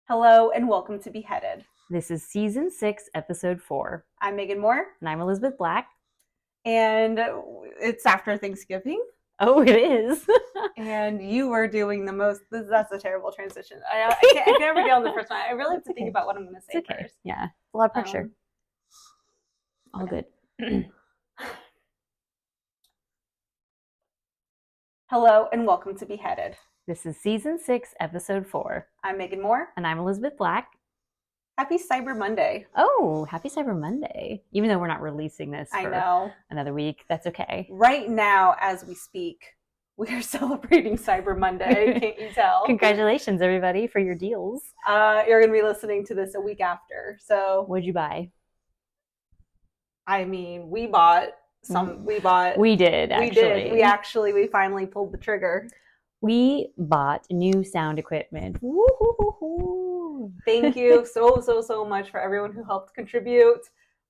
Hello and welcome to Beheaded. This is season 6, episode 4. I'm Megan Moore. And I'm Elizabeth Black. And it's after Thanksgiving. Oh, it is. And you were doing that's a terrible transition. I can never get on the first one. I really have to think about what I'm going to say first. Yeah, a lot of pressure. All okay. Good. Hello and welcome to Beheaded. This is season 6, episode 4. I'm Megan Moore. And I'm Elizabeth Black. Happy Cyber Monday. Oh, happy Cyber Monday. Even though we're not releasing this for another week, that's okay. Right now, as we speak, we are celebrating Cyber Monday. Can't you tell? Congratulations, everybody, for your deals. You're going to be listening to this a week after. So, what'd you buy? I mean, we bought some. We did, actually. We finally pulled the trigger. We bought new sound equipment. Woo-hoo-hoo-hoo. Thank you so much for everyone who helped contribute.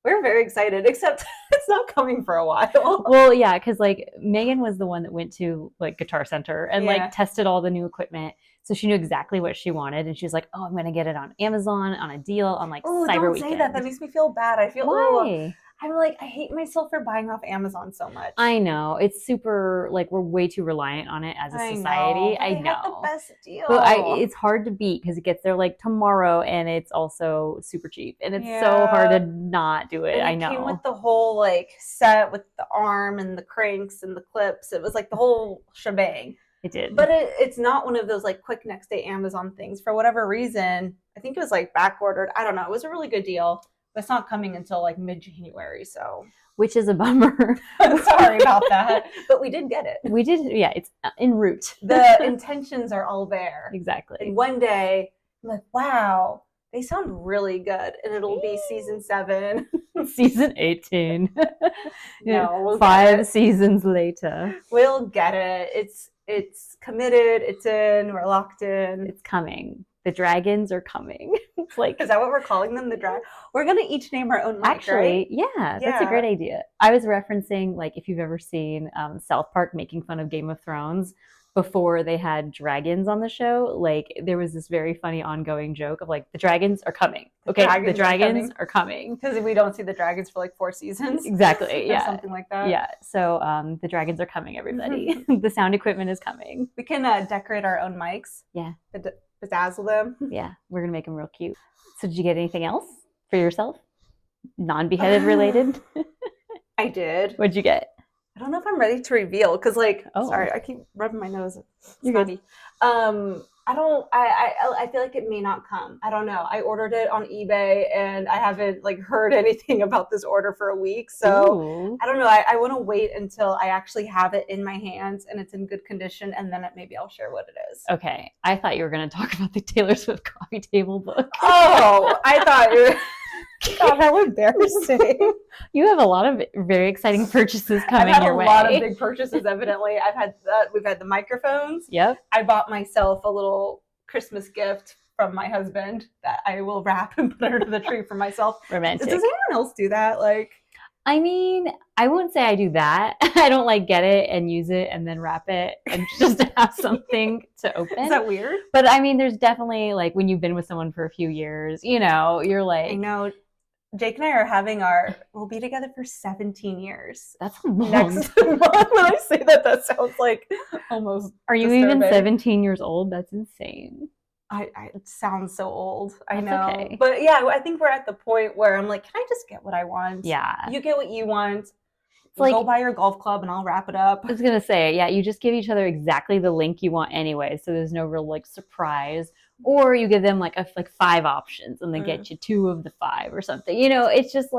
We're very excited, except it's not coming for a while. Well, yeah, because Megan was the one that went to Guitar Center and tested all the new equipment. So she knew exactly what she wanted, and she was like, "Oh, I'm going to get it on Amazon on a deal on Cyber Weekend." Don't say that. That makes me feel bad. I feel why? I'm like, I hate myself for buying off Amazon so much. I know. It's super, we're way too reliant on it as a society. I know. They have the best deal. But it's hard to beat because it gets there tomorrow, and it's also super cheap. And it's so hard to not do it. And I know. It came with the whole set with the arm and the cranks and the clips. It was the whole shebang. It did. But it's not one of those quick next day Amazon things. For whatever reason, I think it was back ordered. I don't know. It was a really good deal. But it's not coming until mid-January, so. Which is a bummer. I'm sorry about that. But we did get it. We did, yeah, it's en route. The intentions are all there. Exactly. And one day, I'm like, wow, they sound really good. And it'll be season 7. Season 18. No, we'll 5 seasons later. We'll get it. It's committed. It's in. We're locked in. It's coming. The dragons are coming. It's is that what we're calling them? The drag? We're gonna each name our own mic, actually, right? Yeah, that's a great idea. I was referencing if you've ever seen South Park making fun of Game of Thrones before they had dragons on the show. There was this very funny ongoing joke of the dragons are coming. Okay, the dragons are coming because we don't see the dragons for 4 seasons. Exactly. Yeah, something like that. Yeah. So the dragons are coming. Everybody, the sound equipment is coming. We can decorate our own mics. Yeah. Bedazzle them. Yeah, we're gonna make them real cute. So did you get anything else for yourself? Non-beheaded related? I did. What'd you get? I don't know if I'm ready to reveal because sorry, I keep rubbing my nose. You're good. I feel like it may not come. I don't know. I ordered it on eBay and I haven't heard anything about this order for a week. So Ooh. I don't know. I want to wait until I actually have it in my hands and it's in good condition, and then maybe I'll share what it is. Okay. I thought you were going to talk about the Taylor Swift coffee table book. Oh, I thought you were... God, how embarrassing. You have a lot of very exciting purchases coming your way. I've had a lot of big purchases, evidently. We've had the microphones. Yep. I bought myself a little Christmas gift from my husband that I will wrap and put under the tree for myself. Romantic. Does anyone else do that? I mean, I wouldn't say I do that. I don't get it and use it and then wrap it and just have something to open. Is that weird? But I mean, there's definitely when you've been with someone for a few years, you're I know. Jake and I are we'll be together for 17 years. That's a long next month. When I say that sounds almost Are you disturbing. even 17 years old? That's insane. It sounds so old. I That's know. Okay. But yeah, I think we're at the point where I'm can I just get what I want? Yeah. You get what you want. Go buy your golf club and I'll wrap it up. I was going to say, yeah, you just give each other exactly the link you want anyway. So there's no real surprise. Or you give them 5 options and they get you 2 of the 5 or something. It's just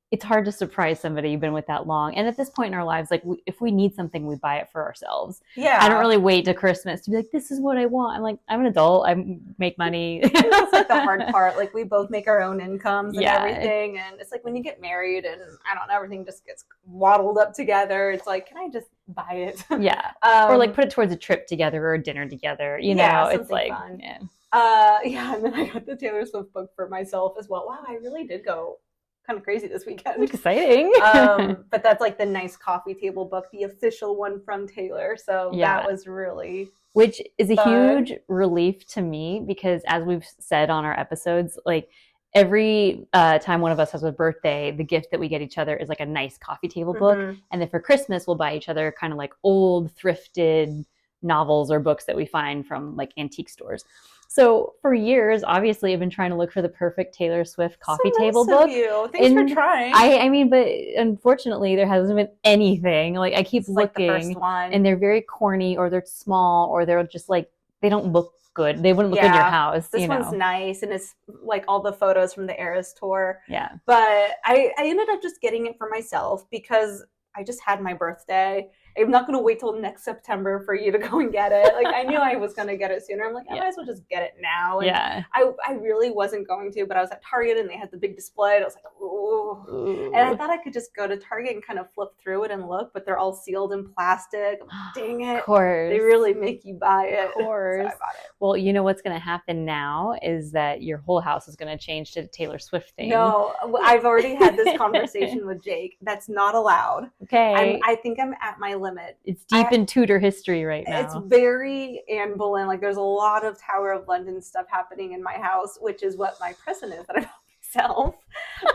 it's hard to surprise somebody you've been with that long. And at this point in our lives, if we need something, we buy it for ourselves. Yeah. I don't really wait to Christmas to be this is what I want. I'm I'm an adult. I make money. That's the hard part. We both make our own incomes and everything. And it's when you get married and I don't know, everything just gets waddled up together. It's can I just buy it? Yeah. Or put it towards a trip together or a dinner together. It's fun. Yeah. And then I got the Taylor Swift book for myself as well. Wow, I really did go kind of crazy this weekend. Exciting. But that's like the nice coffee table book, the official one from Taylor. So that was really which is a fun. huge relief to me because as we've said on our episodes, like every time one of us has a birthday, the gift that we get each other is like a nice coffee table book. And then for Christmas, we'll buy each other kind of like old thrifted novels or books that we find from like antique stores. So for years, obviously, I've been trying to look for the perfect Taylor Swift coffee table book. Thanks for trying. I mean, but unfortunately, there hasn't been anything. Like I keep looking, like the first one. And they're very corny, or they're small, or they're just like they don't look good. They wouldn't look in your house. This one's nice, and it's like all the photos from the Eras tour. Yeah. But I ended up just getting it for myself because I just had my birthday. I'm not going to wait till next September for you to go and get it. Like, I knew I was going to get it sooner. I'm like, I might as well just get it now. And I really wasn't going to, but I was at Target and they had the big display. And I was like, ooh. And I thought I could just go to Target and kind of flip through it and look, but they're all sealed in plastic. I'm like, dang it. Of course. They really make you buy it. Of course. So I bought it. Well, you know what's going to happen now is that your whole house is going to change to Taylor Swift theme. No, I've already had this conversation with Jake. That's not allowed. Okay. I think I'm at my limit. It's deep in Tudor history right now. It's very Anne Boleyn. Like there's a lot of Tower of London stuff happening in my house, which is what my present is that I bought myself.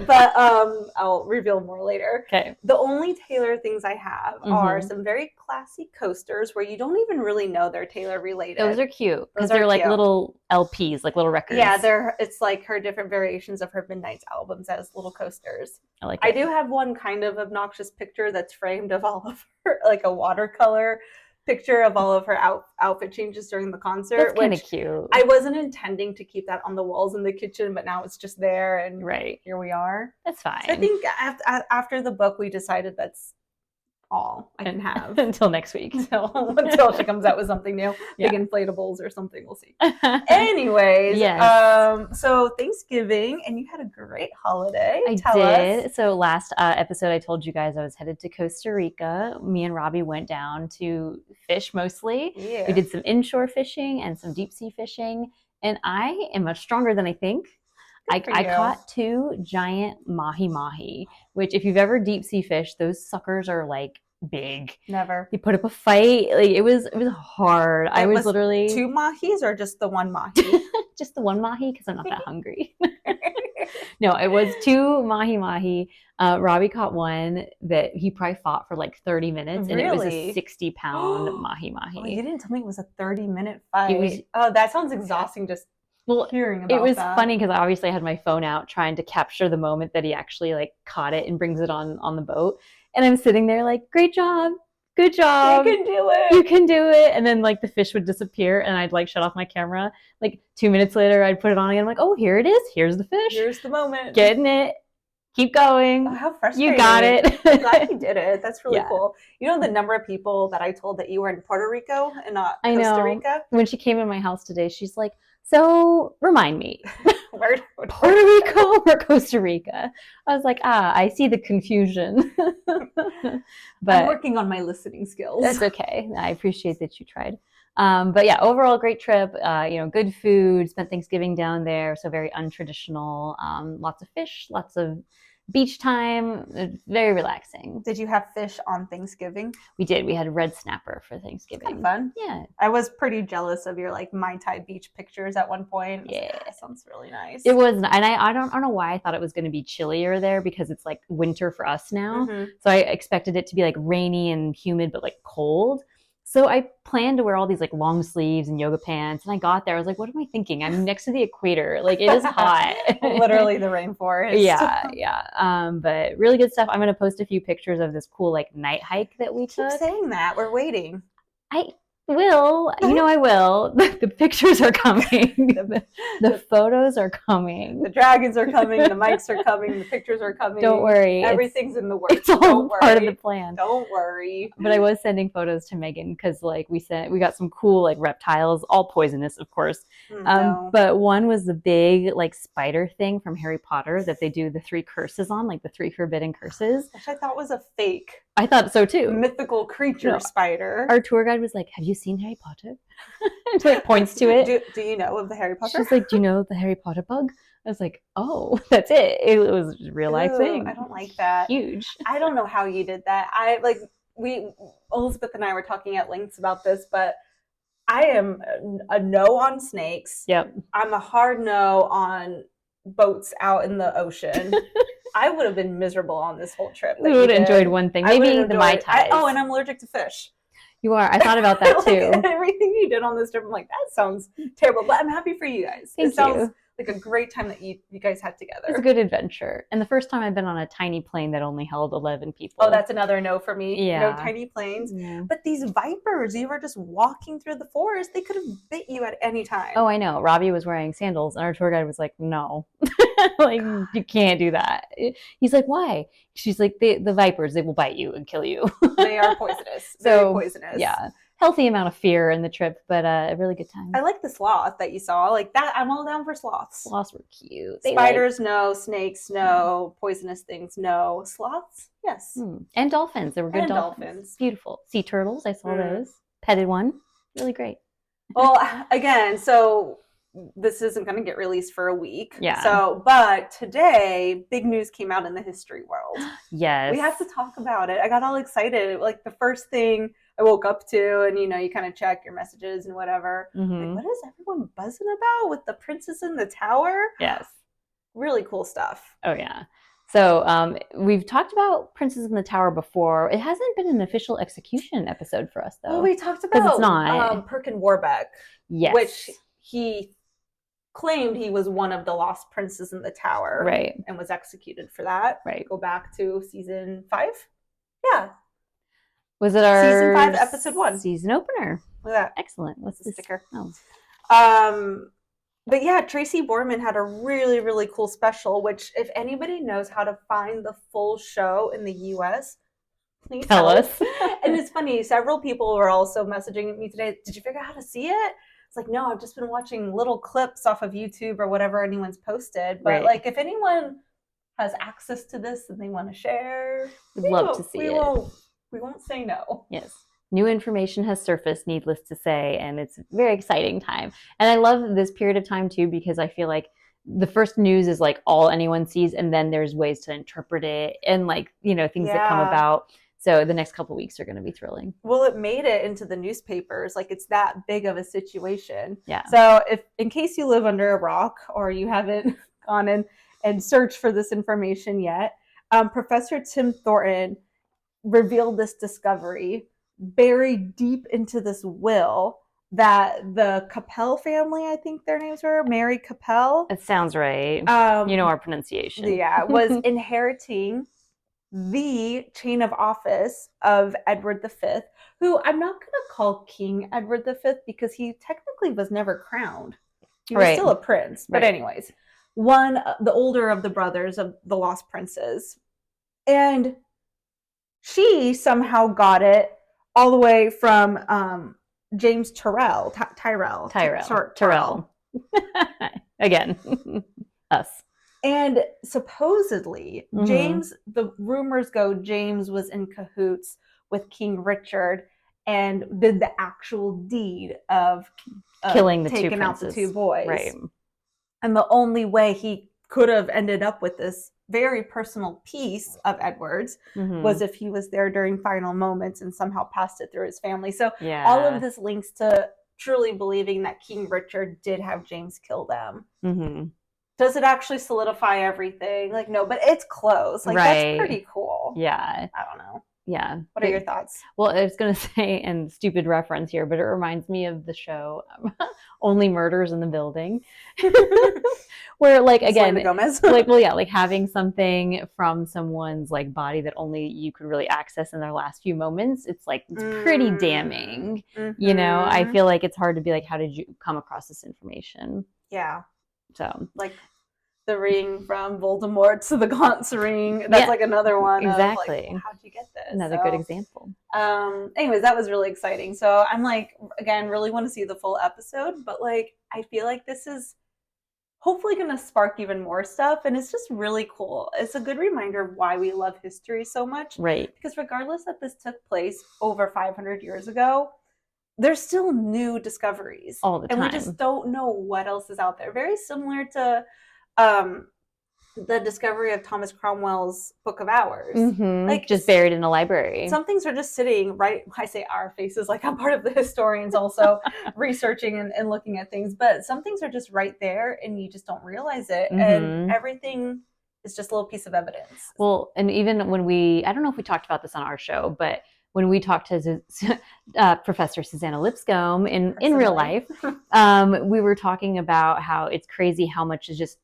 But I'll reveal more later. Okay. The only Taylor things I have are some very classy coasters where you don't even really know they're Taylor related. Those are cute because they're like little LPs, like little records. Yeah, it's like her different variations of her Midnight's albums as little coasters. I like it. I do have one kind of obnoxious picture that's framed of all of her, like a watercolor picture of all of her outfit changes during the concert. That's kind of cute. I wasn't intending to keep that on the walls in the kitchen, but now it's just there, and here we are. That's fine. So I think after the book, we decided that's all I can have until next week. Until she comes out with something new, big inflatables or something. We'll see. Anyways, so Thanksgiving, and you had a great holiday. Tell us. So last episode, I told you guys I was headed to Costa Rica. Me and Robbie went down to fish mostly. Yeah. We did some inshore fishing and some deep sea fishing, and I am much stronger than I think. I caught 2 giant mahi-mahi, which if you've ever deep sea fished, those suckers are like big. Never. They put up a fight. Like it was hard. I was literally 2 mahis or just the 1 mahi? Just the 1 mahi because I'm not that hungry. No, it was 2 mahi-mahi. Robbie caught one that he probably fought for like 30 minutes, and it was a 60-pound mahi-mahi. Oh, you didn't tell me it was a 30-minute fight. That sounds exhausting. Just hearing about it was that. Funny because obviously I had my phone out trying to capture the moment that he actually like caught it and brings it on the boat, and I'm sitting there like, great job, good job, you can do it, you can do it. And then like the fish would disappear and I'd like shut off my camera. Like 2 minutes later I'd put it on again. I'm like, oh, here it is, here's the fish, here's the moment, getting it, keep going. Oh, how frustrating. You got it. I'm glad you did it. That's really cool. You know the number of people that I told that you were in Puerto Rico and not Costa Rica? When she came in my house today, she's like, so remind me, where Puerto Rico or Costa Rica? I was like, I see the confusion. But I'm working on my listening skills. That's okay. I appreciate that you tried. But yeah, overall great trip. Good food. Spent Thanksgiving down there, so very untraditional. Lots of fish, lots of beach time. Very relaxing. Did you have fish on Thanksgiving? We did. We had red snapper for Thanksgiving. Kind of fun. Yeah. I was pretty jealous of your like Mai Tai beach pictures at one point. Yeah, that sounds really nice. It was, and I don't know why I thought it was going to be chillier there because it's like winter for us now. Mm-hmm. So I expected it to be like rainy and humid, but like cold. So I planned to wear all these like long sleeves and yoga pants, and I got there. I was like, "What am I thinking? I'm next to the equator. Like it is hot, literally the rainforest." Yeah. But really good stuff. I'm gonna post a few pictures of this cool like night hike that we took. Keep saying that. We're waiting. I will. I will. The pictures are coming. The photos are coming. The dragons are coming. The mics are coming. The pictures are coming. Don't worry. Everything's in the works. It's all part of the plan. Don't worry. But I was sending photos to Megan because like we got some cool like reptiles, all poisonous, of course. No. But one was the big like spider thing from Harry Potter that they do the 3 curses on, like the 3 forbidden curses. Which I thought was a fake. I thought so too. Mythical creature spider. Our tour guide was like, "Have you seen Harry Potter?" And like points to it. Do you know of the Harry Potter? She's like, "Do you know the Harry Potter bug?" I was like, oh, that's it. It was a real life thing. I don't like that. Huge. I don't know how you did that. Elizabeth and I were talking at lengths about this, but I am a no on snakes. Yep. I'm a hard no on boats out in the ocean. I would have been miserable on this whole trip. We would have enjoyed one thing. Maybe the Mai Tais. And I'm allergic to fish. You are. I thought about that too. Everything you did on this trip, I'm like, that sounds terrible. But I'm happy for you guys. Thank you. Sounds like a great time that you guys had together. It's a good adventure. And the first time I've been on a tiny plane that only held 11 people. Oh, that's another no for me. Yeah. No tiny planes. Yeah. But these vipers, you were just walking through the forest. They could have bit you at any time. Oh, I know. Robbie was wearing sandals and our tour guide was like, no. Like, you can't do that. He's like, why? She's like, the vipers, they will bite you and kill you. They are poisonous. Very poisonous. Yeah. Healthy amount of fear in the trip, but a really good time. I like the sloth that you saw. Like that, I'm all down for sloths. Sloths were cute. Spiders, no. Snakes, no. Poisonous things, no. Sloths, yes. And dolphins. There were good dolphins. Beautiful. Sea turtles, I saw those. Petted one. Really great. Well, again, so this isn't going to get released for a week. Yeah. So, but today, big news came out in the history world. Yes. We have to talk about it. I got all excited. Like the first thing I woke up to, and you kind of check your messages and whatever. Like, what is everyone buzzing about with the princess in the tower? Yes. Really cool stuff. Oh, yeah. So we've talked about Princess in the Tower before. It hasn't been an official execution episode for us, though. Well, we talked about it's not. Perkin Warbeck. Yes. Which he claimed he was one of the lost princes in the tower. Right. And was executed for that. Right. Go back to season 5. Yeah. Was it our season 5, episode 1? Season opener. Look at that. Excellent. What's the sticker? Oh. But yeah, Tracy Borman had a really, really cool special, which if anybody knows how to find the full show in the US, please tell us. And it's funny, several people were also messaging me today, did you figure out how to see it? It's like, no, I've just been watching little clips off of YouTube or whatever anyone's posted. But like, if anyone has access to this and they want to share, we'd love to see it. We won't say no. Yes. New information has surfaced, needless to say, and it's a very exciting time. And I love this period of time, too, because I feel like the first news is like all anyone sees, and then there's ways to interpret it and like, things that come about. So the next couple of weeks are going to be thrilling. Well, it made it into the newspapers. Like it's that big of a situation. Yeah. So in case you live under a rock or you haven't gone and searched for this information yet, Professor Tim Thornton revealed this discovery buried deep into this will that the Capel family, I think their names were, Mary Capel. It sounds right. Our pronunciation. Yeah, was inheriting the chain of office of Edward V, who I'm not going to call King Edward V because he technically was never crowned. He was still a prince. But anyways, the older of the brothers of the Lost Princes. And she somehow got it all the way from James Tyrrell. Again, us. And supposedly, James, the rumors go, James was in cahoots with King Richard and did the actual deed of killing the taking two out the two boys. Right. And the only way he could have ended up with this very personal piece of Edward's was if he was there during final moments and somehow passed it through his family. So all of this links to truly believing that King Richard did have James kill them. Does it actually solidify everything? Like, no, but it's close. Like, that's pretty cool. Yeah. I don't know. Yeah. What are your thoughts? Well, I was going to say, and stupid reference here, but it reminds me of the show Only Murders in the Building. Where, like, again, like having something from someone's like body that only you could really access in their last few moments, it's like, it's pretty damning. I feel like it's hard to be like, how did you come across this information? Yeah. So, like the ring from Voldemort to the Gaunt's ring. That's like another one. Exactly. Of like, how'd you get this? Another good example. Anyways, that was really exciting. So I'm like, again, really want to see the full episode, but like, I feel like this is hopefully going to spark even more stuff. And it's just really cool. It's a good reminder of why we love history so much. Right. Because regardless that this took place over 500 years ago, there's still new discoveries all the time. And we just don't know what else is out there. Very similar to the discovery of Thomas Cromwell's Book of Hours. Like just buried in a library. Some things are just sitting right. I say our faces, like I'm part of the historians also researching and looking at things, but some things are just right there and you just don't realize it. And everything is just a little piece of evidence. Well, and even when I don't know if we talked about this on our show, but when we talked to Professor Susanna Lipscomb in real life, we were talking about how it's crazy how much is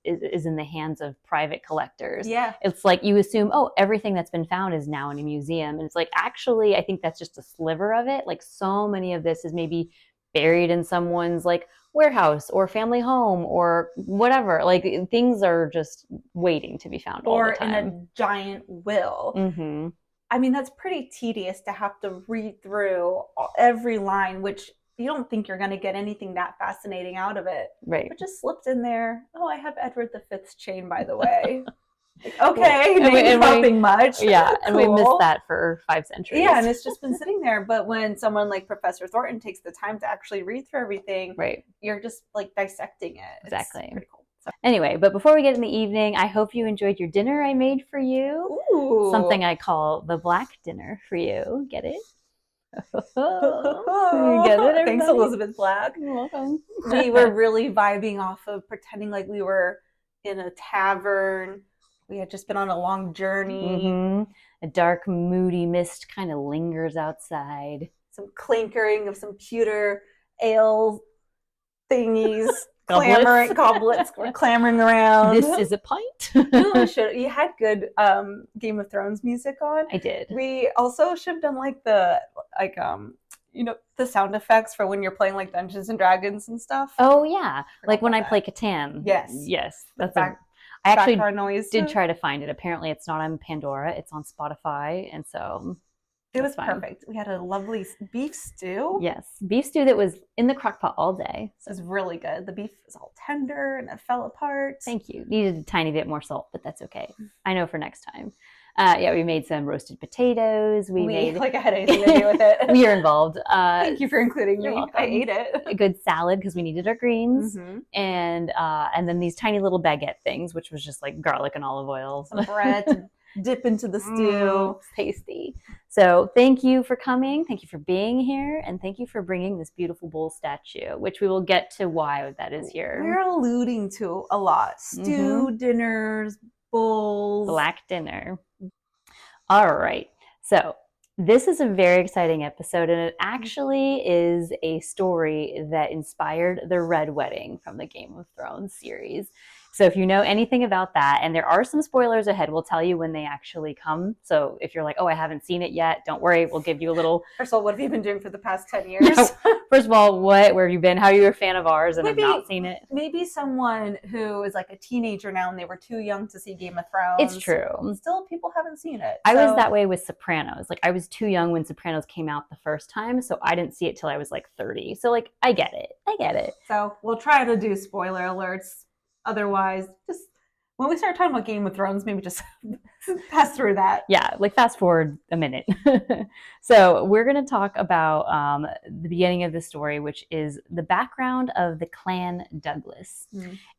in the hands of private collectors. Yeah. It's like you assume, oh, everything that's been found is now in a museum. And it's like, actually, I think that's just a sliver of it. Like so many of this is maybe buried in someone's like warehouse or family home or whatever. Like things are just waiting to be found all the time. Or in a giant will. I mean, that's pretty tedious to have to read through every line, which you don't think you're going to get anything that fascinating out of it. Right. But just slipped in there. Oh, I have Edward V's chain, by the way. Like, okay, maybe nothing much. Yeah, and we missed that for 5 centuries. Yeah, and it's just been sitting there. But when someone like Professor Thornton takes the time to actually read through everything, right, you're just like dissecting it. Exactly. It's pretty cool. So, anyway, but before we get in the evening, I hope you enjoyed your dinner I made for you. Ooh. Something I call the black dinner for you. Get it? You get it, everybody? Thanks, Elizabeth Black. You're welcome. We were really vibing off of pretending like we were in a tavern. We had just been on a long journey. A dark, moody mist kind of lingers outside. Some clinkering of some pewter ale thingies. Goblets were clamoring around. This is a pint. You had good Game of Thrones music on. I did. We also should have done like the sound effects for when you're playing like Dungeons and Dragons and stuff. Oh yeah, like when I play Catan. Yes. That's I actually noise. did try to find it. Apparently, it's not on Pandora. It's on Spotify, and so. It was perfect. We had a lovely beef stew. Yes, beef stew that was in the crock pot all day. So it was really good. The beef was all tender and it fell apart. Thank you. Needed a tiny bit more salt, but that's okay. I know for next time. We made some roasted potatoes. We made like I had anything to do with it. We are involved. Thank you for including me. Welcome. I ate it. A good salad because we needed our greens, and then these tiny little baguette things, which was just like garlic and olive oil. Some bread to dip into the stew. Tasty. So thank you for coming. Thank you for being here. And thank you for bringing this beautiful bull statue, which we will get to why that is here. We're alluding to a lot. Stew, dinners, bulls. Black dinner. All right. So this is a very exciting episode, and it actually is a story that inspired the Red Wedding from the Game of Thrones series. So if you know anything about that, and there are some spoilers ahead, we'll tell you when they actually come. So if you're like, oh, I haven't seen it yet, don't worry. We'll give you a little... First of all, what have you been doing for the past 10 years? No. First of all, where have you been? How are you a fan of ours and have not seen it? Maybe someone who is like a teenager now and they were too young to see Game of Thrones. It's true. Still, people haven't seen it. I was that way with Sopranos. Like, I was too young when Sopranos came out the first time, so I didn't see it till I was like 30. So, like, I get it. So we'll try to do spoiler alerts. Otherwise, just when we start talking about Game of Thrones, maybe just pass through that. Yeah, like fast forward a minute. So we're going to talk about the beginning of the story, which is the background of the Clan Douglas.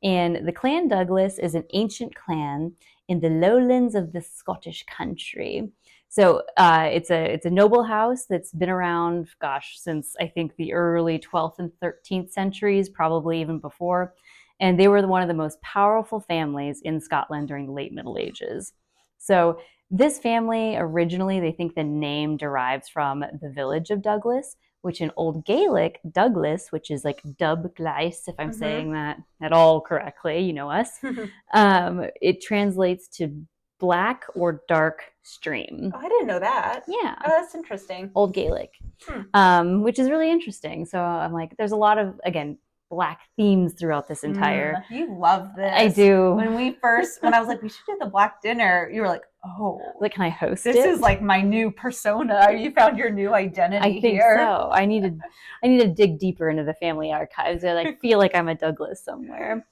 And the Clan Douglas is an ancient clan in the lowlands of the Scottish country. So it's a noble house that's been around, since I think the early 12th and 13th centuries, probably even before. And they were one of the most powerful families in Scotland during the late Middle Ages. So this family, originally, they think the name derives from the village of Douglas, which in Old Gaelic, Douglas, which is like Dub Glais, if I'm saying that at all correctly, you know us, it translates to black or dark stream. Oh, I didn't know that. Yeah. Oh, that's interesting. Old Gaelic, which is really interesting. So I'm like, there's a lot of, again, black themes throughout this entire. You love this. I do. When I was like, we should do the black dinner, you were like, oh, like, can I host this it? This is like my new persona. You found your new identity. I think here. So. I need to dig deeper into the family archives. I like feel like I'm a Douglas somewhere.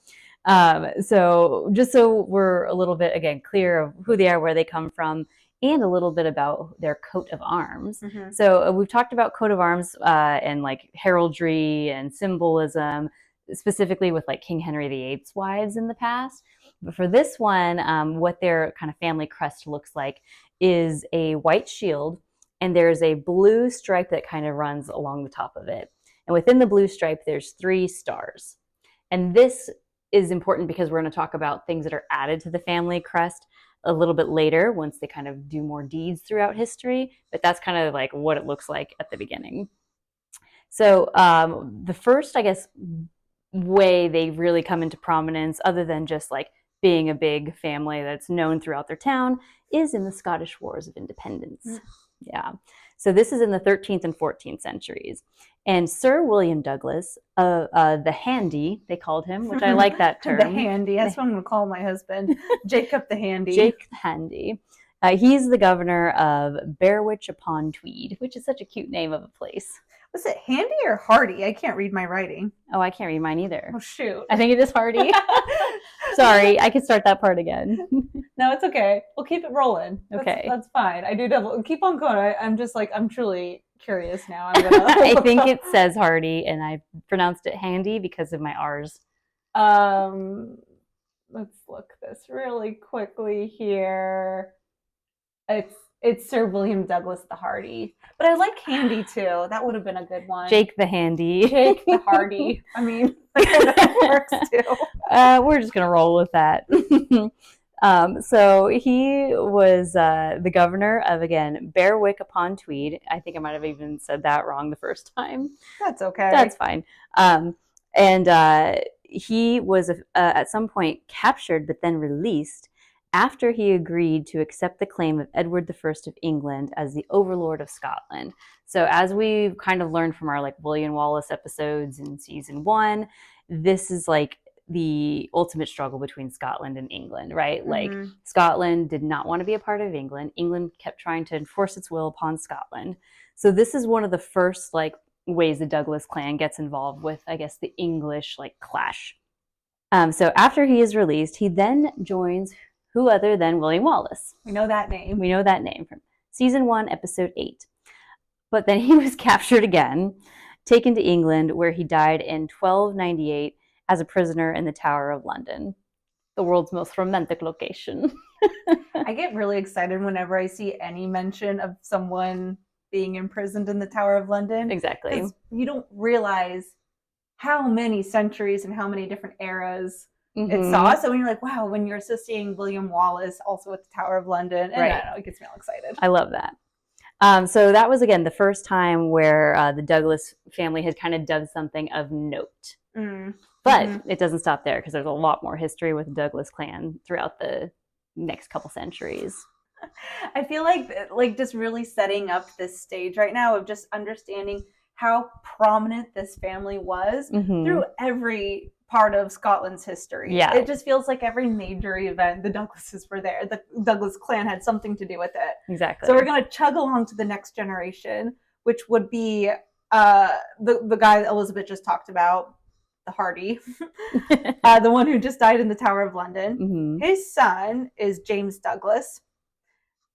So just so we're a little bit again clear of who they are, where they come from, and a little bit about their coat of arms. So we've talked about coat of arms and like heraldry and symbolism, specifically with like King Henry VIII's wives in the past. But for this one, what their kind of family crest looks like is a white shield, and there's a blue stripe that kind of runs along the top of it. And within the blue stripe, there's 3 stars. And this is important because we're going to talk about things that are added to the family crest a little bit later once they kind of do more deeds throughout history. But that's kind of like what it looks like at the beginning. So the first, I guess, way they really come into prominence, other than just like being a big family that's known throughout their town, is in the Scottish Wars of Independence. Yeah. So this is in the 13th and 14th centuries. And Sir William Douglas, the Handy, they called him, which I like that term. The Handy. That's what I'm going to call my husband. Jacob the Handy. Jake the Handy. He's the governor of Berwick upon Tweed, which is such a cute name of a place. Was it Handy or Hardy? I can't read my writing. Oh, I can't read mine either. Oh, shoot. I think it is Hardy. Sorry, I can start that part again. No, it's okay. We'll keep it rolling. Okay. That's fine. I do keep on going. I'm just like, I'm truly curious now. I'm gonna I think it says Hardy, and I pronounced it Handy because of my R's. Let's look this really quickly here. It's Sir William Douglas the Hardy. But I like Handy too. That would have been a good one. Jake the Handy. Jake the Hardy. I mean, that works too. We're just going to roll with that. So he was the governor of, again, Berwick upon Tweed. I think I might have even said that wrong the first time. That's okay. That's fine. He was at some point captured but then released after he agreed to accept the claim of Edward I of England as the overlord of Scotland. So as we've kind of learned from our like William Wallace episodes in season 1, this is like the ultimate struggle between Scotland and England, right? Like Scotland did not want to be a part of England. England kept trying to enforce its will upon Scotland. So this is one of the first like ways the Douglas clan gets involved with, I guess, the English like clash. So after he is released, he then joins who other than William Wallace. We know that name. We know that name from season 1, episode 8. But then he was captured again, taken to England, where he died in 1298 as a prisoner in the Tower of London, the world's most romantic location. I get really excited whenever I see any mention of someone being imprisoned in the Tower of London. Exactly. You don't realize how many centuries and how many different eras it saw. So when you're like, wow, when you're associating William Wallace also with the Tower of London, and I don't know, it gets me all excited. I love that. So that was, again, the first time where the Douglas family had kind of done something of note. But it doesn't stop there, because there's a lot more history with the Douglas clan throughout the next couple centuries. I feel like just really setting up this stage right now of just understanding how prominent this family was through every part of Scotland's history. Yeah. It just feels like every major event, the Douglases were there. The Douglas clan had something to do with it. Exactly. So we're going to chug along to the next generation, which would be the guy that Elizabeth just talked about, the Hardy, the one who just died in the Tower of London. His son is James Douglas.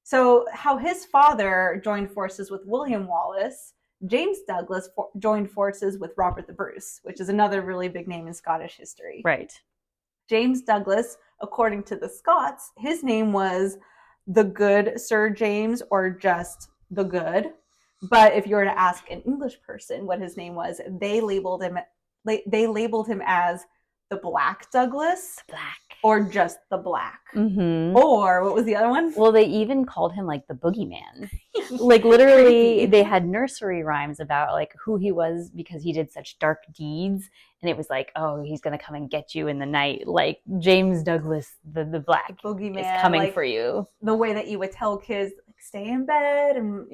So how his father joined forces with William Wallace, James Douglas joined forces with Robert the Bruce, which is another really big name in Scottish history. Right. James Douglas, according to the Scots, his name was the Good Sir James, or just the Good. But if you were to ask an English person what his name was, they labeled him as the Black Douglas. Black. Or just the Black. Or what was the other one? Well, they even called him like the boogeyman. Like literally they had nursery rhymes about like who he was because he did such dark deeds, and it was like, oh, he's gonna come and get you in the night, like James Douglas the Black, the boogeyman, is coming for you. The way that you would tell kids, like, stay in bed and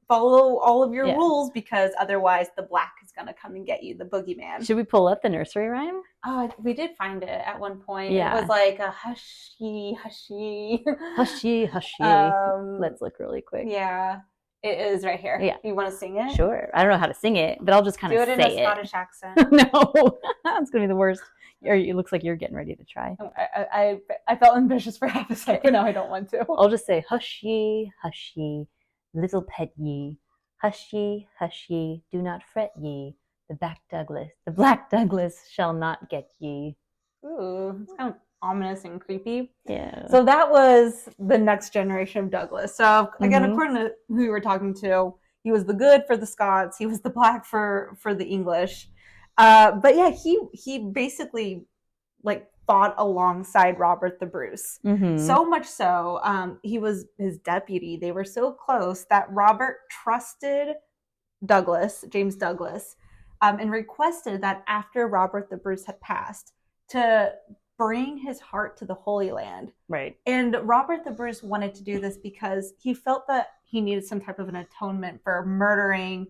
follow all of your rules, because otherwise the Black is gonna come and get you, the boogeyman. Should we pull up the nursery rhyme? Oh, we did find it at one point. Yeah. It was like a hushy, hushy. Hushy, hushy. Let's look really quick. Yeah. It is right here. Yeah. You want to sing it? Sure. I don't know how to sing it, but I'll just kind of say it. Do it in a Scottish accent. No. It's going to be the worst. It looks like you're getting ready to try. I felt ambitious for half a second. Now I don't want to. I'll just say, hush ye, little pet ye. Hush ye, do not fret ye. The Black Douglas shall not get ye. Ooh, it's kind of ominous and creepy. Yeah. So that was the next generation of Douglas. So again, according to who you were talking to, he was the good for the Scots. He was the black for the English. But yeah, he basically like fought alongside Robert the Bruce. So much so, he was his deputy. They were so close that Robert trusted Douglas, James Douglas, and requested that after Robert the Bruce had passed, to bring his heart to the Holy Land. Right. And Robert the Bruce wanted to do this because he felt that he needed some type of an atonement for murdering,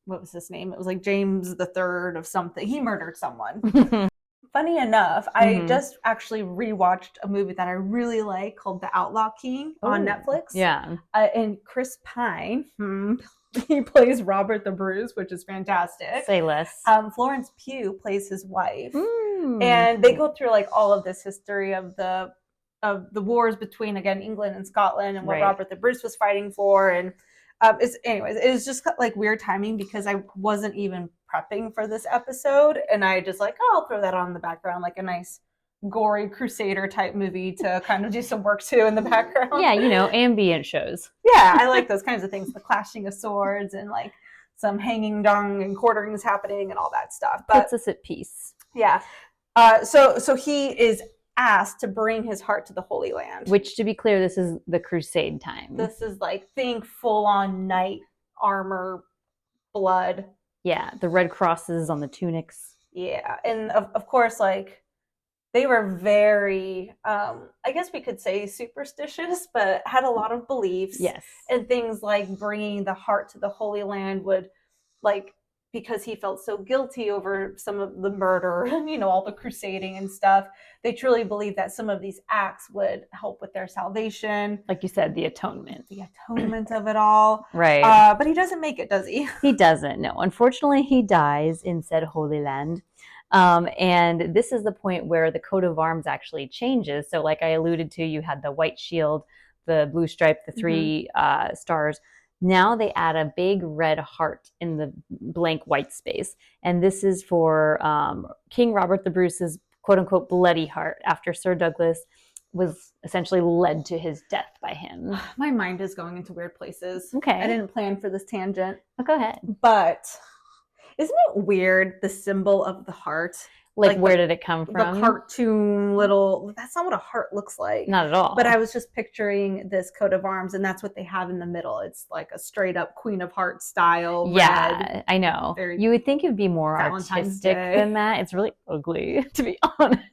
what was his name? It was like James the Third of something. He murdered someone. Funny enough, I just actually rewatched a movie that I really like called The Outlaw King on Netflix. Yeah. And Chris Pine, he plays Robert the Bruce, which is fantastic. Say less. Florence Pugh plays his wife. And they go through like all of this history of the wars between, again, England and Scotland and what Robert the Bruce was fighting for. And it was just like weird timing because I wasn't even prepping for this episode, and I just like, I'll throw that on in the background, like a nice gory crusader type movie to kind of do some work to in the background. Yeah, ambient shows. Yeah, I like those kinds of things, the clashing of swords and like some hanging dung and quarterings happening and all that stuff. But puts us at peace. Yeah. So he is asked to bring his heart to the Holy Land. Which, to be clear, this is the crusade time. This is like, think full-on knight armor, blood. Yeah, the red crosses on the tunics. Yeah, and of course, like, they were very, I guess we could say superstitious, but had a lot of beliefs. Yes. And things like bringing the heart to the Holy Land would, like, because he felt so guilty over some of the murder and, all the crusading and stuff, they truly believed that some of these acts would help with their salvation. Like you said, the atonement. The atonement of it all. Right. But he doesn't make it, does he? He doesn't, no. Unfortunately, he dies in said Holy Land. And this is the point where the coat of arms actually changes. So like I alluded to, you had the white shield, the blue stripe, the three stars. Now they add a big red heart in the blank white space. And this is for King Robert the Bruce's quote-unquote bloody heart after Sir Douglas was essentially led to his death by him. My mind is going into weird places. Okay. I didn't plan for this tangent. Oh, go ahead. But isn't it weird, the symbol of the heart? Like where did it come from? The cartoon little, that's not what a heart looks like. Not at all. But I was just picturing this coat of arms, and that's what they have in the middle. It's like a straight up Queen of Hearts style. Yeah, red, I know. You would think it'd be more artistic than that. It's really ugly, to be honest.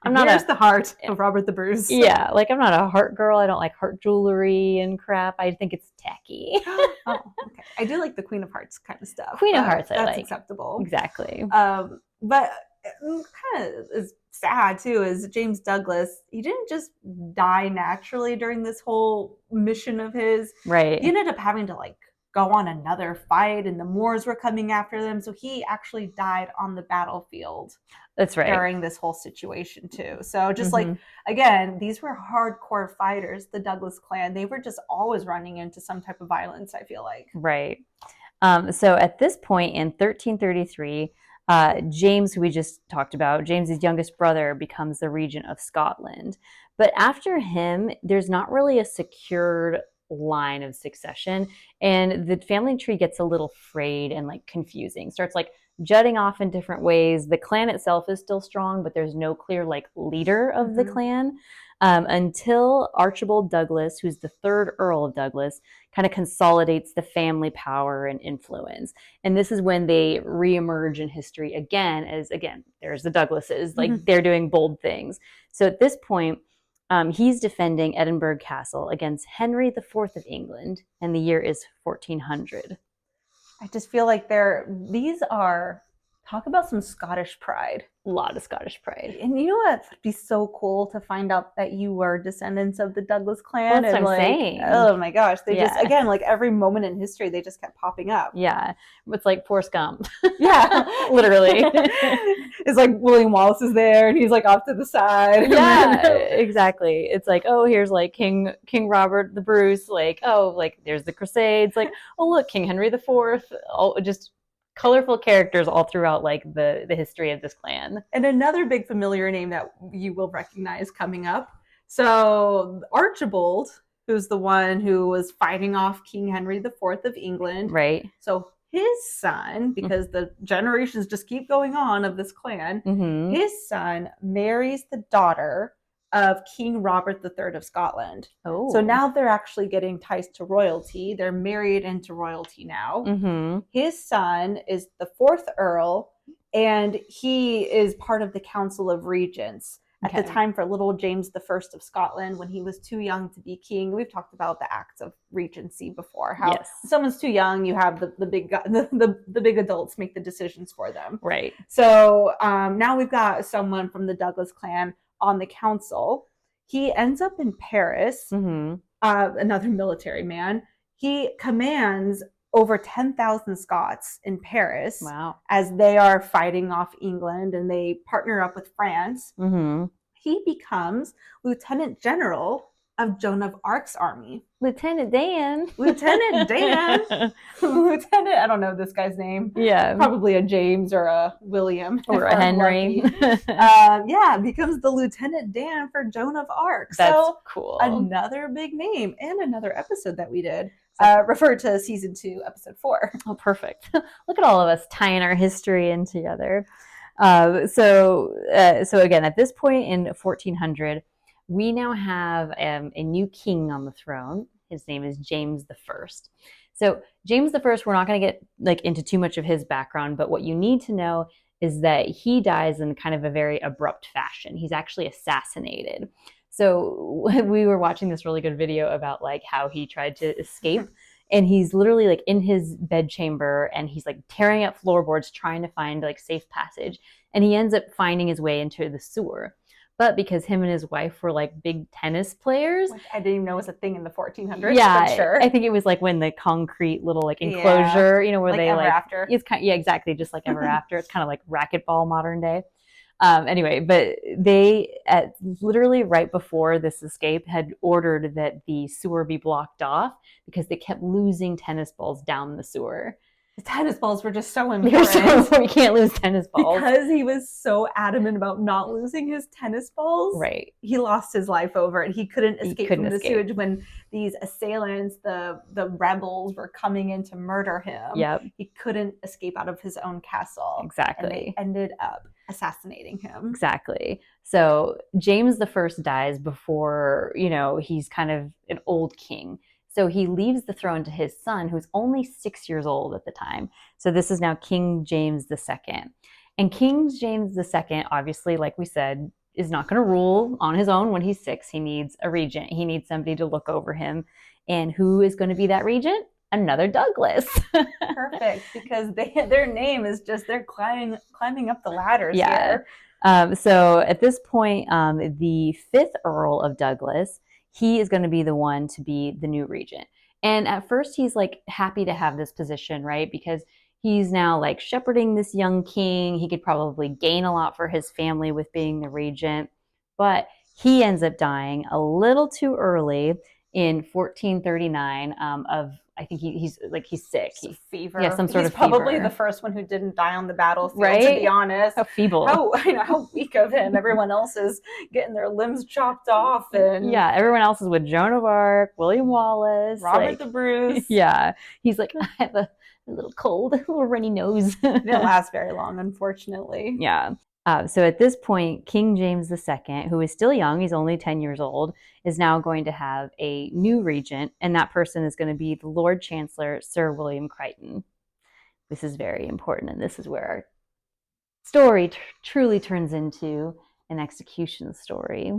Here's the heart of Robert the Bruce. Yeah, like I'm not a heart girl. I don't like heart jewelry and crap. I think it's tacky. Oh, okay. I do like the Queen of Hearts kind of stuff. Queen of Hearts, that's acceptable. Exactly. But kind of is sad too is James Douglas, he didn't just die naturally during this whole mission of his. Right. He ended up having to like go on another fight, and the Moors were coming after them, so he actually died on the battlefield. That's right. During this whole situation too. So just like, again, these were hardcore fighters, the Douglas clan. They were just always running into some type of violence, I feel like. Right. So at this point in 1333, James, who we just talked about, James's youngest brother, becomes the regent of Scotland. But after him, there's not really a secured line of succession, and the family tree gets a little frayed and like confusing. Starts like jutting off in different ways. The clan itself is still strong, but there's no clear like leader of the clan until Archibald Douglas, who's the third Earl of Douglas, kind of consolidates the family power and influence. And this is when they reemerge in history again as, again, there's the Douglases, like they're doing bold things. So at this point, he's defending Edinburgh Castle against Henry IV of England, and the year is 1400. I just feel like these are, talk about some Scottish pride. A lot of Scottish pride. And you know what would be so cool to find out that you were descendants of the Douglas clan? Well, that's what I'm saying. Oh my gosh. They just, again, like every moment in history, they just kept popping up. Yeah. It's like Forrest Gump. Yeah. Literally. It's like William Wallace is there and he's like off to the side. Yeah, exactly. It's like, oh, here's like King Robert the Bruce. Like, oh, like there's the Crusades. Like, oh, look, King Henry IV. Oh, just colorful characters all throughout like the history of this clan. And another big familiar name that you will recognize coming up. So Archibald, who's the one who was fighting off King Henry IV of England. Right. So his son, because the generations just keep going on of this clan, his son marries the daughter of King Robert III of Scotland. Oh. So now they're actually getting ties to royalty. They're married into royalty now. His son is the 4th Earl, and he is part of the Council of Regents at the time for little James I of Scotland, when he was too young to be king. We've talked about the acts of regency before, how if someone's too young, you have the big adults make the decisions for them. Right. So now we've got someone from the Douglas clan on the council. He ends up in Paris, another military man. He commands over 10,000 Scots in Paris. Wow. As they are fighting off England, and they partner up with France. He becomes Lieutenant General of Joan of Arc's army. Lieutenant Dan. Lieutenant Dan. Lieutenant, I don't know this guy's name. Yeah. Probably a James or a William. Or a Henry. Becomes the Lieutenant Dan for Joan of Arc. That's so cool. Another big name, and another episode that we did. Referred to season 2, episode 4. Oh, perfect. Look at all of us tying our history in together. So again, at this point in 1400, we now have a new king on the throne. His name is James I. So James I, we're not going to get like into too much of his background, but what you need to know is that he dies in kind of a very abrupt fashion. He's actually assassinated. So we were watching this really good video about like how he tried to escape, and he's literally like in his bedchamber, and he's like tearing up floorboards trying to find like safe passage, and he ends up finding his way into the sewer. But because him and his wife were like big tennis players, which I didn't even know was a thing in the 1400s. Yeah, but sure. I think it was like when the concrete little like enclosure, you know, where like they Ever like After. It's kind of, exactly, just like Ever After. It's kind of like racquetball modern day. Anyway, but they literally right before this escape had ordered that the sewer be blocked off because they kept losing tennis balls down the sewer. The tennis balls were just so important. We can't lose tennis balls. Because he was so adamant about not losing his tennis balls. Right. He lost his life over it. He couldn't escape from the sewage when these assailants, the rebels, were coming in to murder him. Yep. He couldn't escape out of his own castle. Exactly. And they ended up assassinating him. Exactly. So James I dies before, you know, he's kind of an old king. So he leaves the throne to his son, who's only 6 years old at the time. So this is now King James II. And King James II, obviously, like we said, is not going to rule on his own when he's 6. He needs a regent. He needs somebody to look over him. And who is going to be that regent? Another Douglas. Perfect, because their name is just, they're climbing up the ladders here. So at this point, the 5th Earl of Douglas, he is going to be the one to be the new regent. And at first he's like happy to have this position, right? Because he's now like shepherding this young king. He could probably gain a lot for his family with being the regent. But he ends up dying a little too early in 1439 of, I think he's sick. Fever. Yeah, some sort of fever. He's probably the first one who didn't die on the battlefield, right? To be honest. How feeble. How weak of him. Everyone else is getting their limbs chopped off. And yeah, everyone else is with Joan of Arc, William Wallace. Robert the Bruce. Yeah. He's like, I have a little cold, a little runny nose. It didn't last very long, unfortunately. Yeah. So at this point, King James II, who is still young, he's only 10 years old, is now going to have a new regent, and that person is going to be the Lord Chancellor, Sir William Crichton. This is very important, and this is where our story truly turns into an execution story.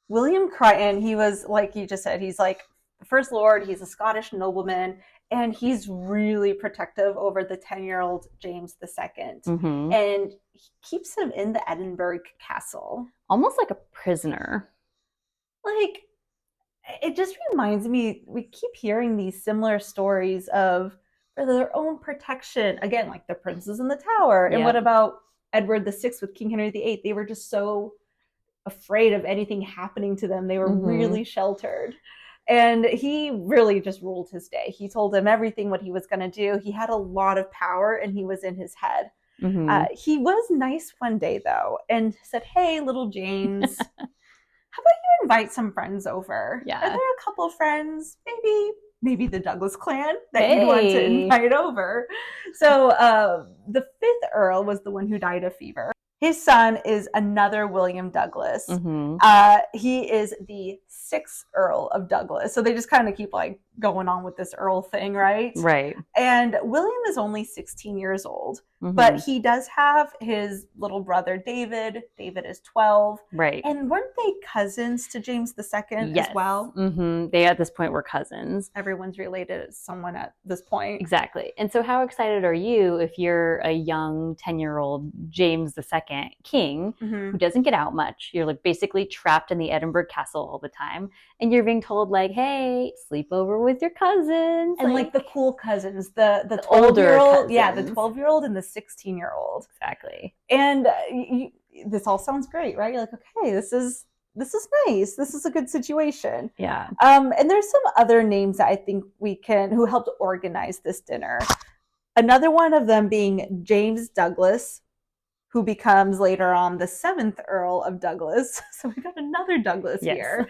William Crichton, he was, like you just said, he's like the First Lord, he's a Scottish nobleman, and he's really protective over the 10-year-old James II. And he keeps him in the Edinburgh castle. Almost like a prisoner. Like, it just reminds me, we keep hearing these similar stories of for their own protection. Again, like the Princes in the Tower. And what about Edward VI with King Henry VIII? They were just so afraid of anything happening to them. They were really sheltered. And he really just ruled his day. He told him everything what he was going to do. He had a lot of power and he was in his head. He was nice one day though and said, "Hey, little James, how about you invite some friends over? Yeah. Are there a couple friends? Maybe the Douglas clan that you'd want to invite over." So the 5th Earl was the one who died of fever. His son is another William Douglas. He is the 6th Earl of Douglas. So they just kind of keep like going on with this Earl thing, right? Right. And William is only 16 years old, but he does have his little brother David. David is 12. Right. And weren't they cousins to James II as well? They at this point were cousins. Everyone's related to someone at this point. Exactly. And so how excited are you if you're a young 10-year-old James II king who doesn't get out much? You're like basically trapped in the Edinburgh castle all the time. And you're being told like, hey, sleep over with your cousins. And like the cool cousins, the 12-year-old. Yeah, the 12-year-old and the 16-year-old. Exactly. And this all sounds great, right? You're like, okay, this is nice. This is a good situation. Yeah. And there's some other names that I think who helped organize this dinner. Another one of them being James Douglas, who becomes later on the 7th Earl of Douglas. So we got another Douglas here.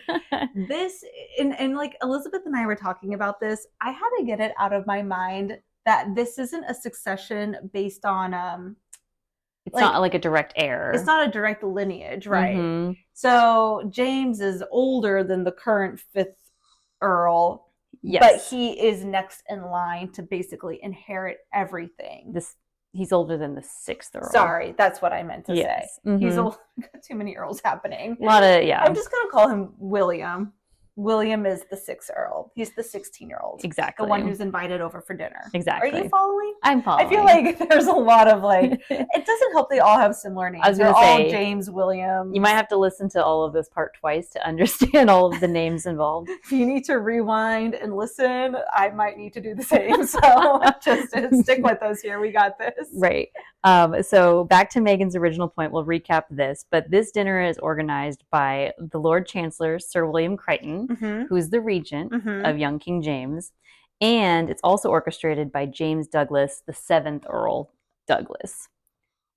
This, and like Elizabeth and I were talking about this, I had to get it out of my mind that this isn't a succession based on it's not like a direct heir. It's not a direct lineage, right? So James is older than the current 5th Earl, but he is next in line to basically inherit everything. He's older than the 6th Earl. Sorry, that's what I meant to say. He's old. Got too many Earls happening. A lot of, I'm just going to call him William. William is the 6th Earl. He's the 16-year-old. Exactly. The one who's invited over for dinner. Exactly. Are you following? I'm following. I feel like there's a lot of like, it doesn't help they all have similar names. I was going to say, all James, William. You might have to listen to all of this part twice to understand all of the names involved. If you need to rewind and listen, I might need to do the same. So just stick with us here. We got this. Right. So back to Megan's original point, we'll recap this, but this dinner is organized by the Lord Chancellor, Sir William Crichton, who's the regent of young King James, and it's also orchestrated by James Douglas, the 7th Earl Douglas,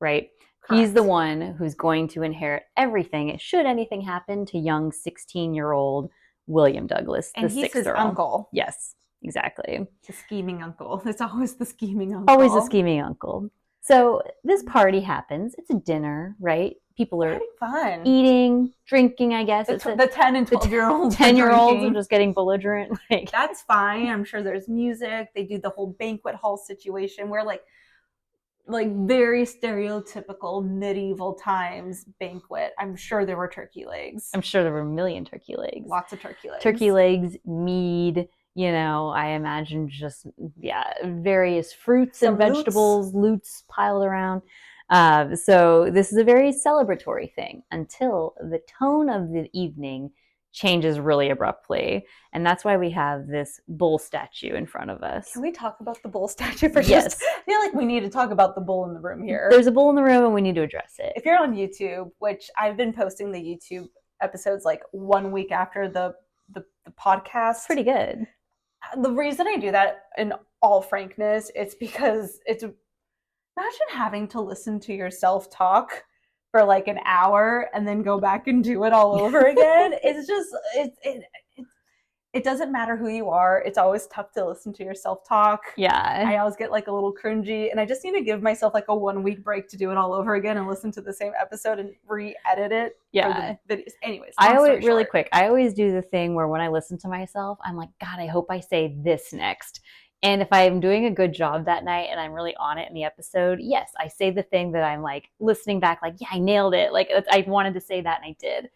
right? Correct. He's the one who's going to inherit everything should anything happen to young 16-year-old William Douglas, and the he's 6th his Earl. uncle. Yes, exactly. The scheming uncle. It's always the scheming uncle. Always the scheming uncle. So this party happens. It's a dinner, right? People are having fun, eating, drinking, I guess. The 10 and 12-year-olds. 10-year-olds are just getting belligerent. Like, that's fine. I'm sure there's music. They do the whole banquet hall situation where like very stereotypical medieval times banquet. I'm sure there were turkey legs. I'm sure there were a million turkey legs. Lots of turkey legs. Turkey legs, mead. You know, I imagine just, various fruits and vegetables, lutes piled around. So this is a very celebratory thing until the tone of the evening changes really abruptly. And that's why we have this bull statue in front of us. Can we talk about the bull statue for just? I feel like we need to talk about the bull in the room here. There's a bull in the room and we need to address it. If you're on YouTube, which I've been posting the YouTube episodes like 1 week after the podcast. Pretty good. The reason I do that, in all frankness, it's because imagine having to listen to yourself talk for like an hour and then go back and do it all over again. It's just it doesn't matter who you are. It's always tough to listen to yourself talk. Yeah. I always get like a little cringy, and I just need to give myself like a 1 week break to do it all over again and listen to the same episode and re-edit it. Yeah. For the videos. Anyways, I always do the thing where when I listen to myself, I'm like, God, I hope I say this next. And if I'm doing a good job that night and I'm really on it in the episode, yes, I say the thing that I'm like listening back, like, yeah, I nailed it. Like I wanted to say that and I did.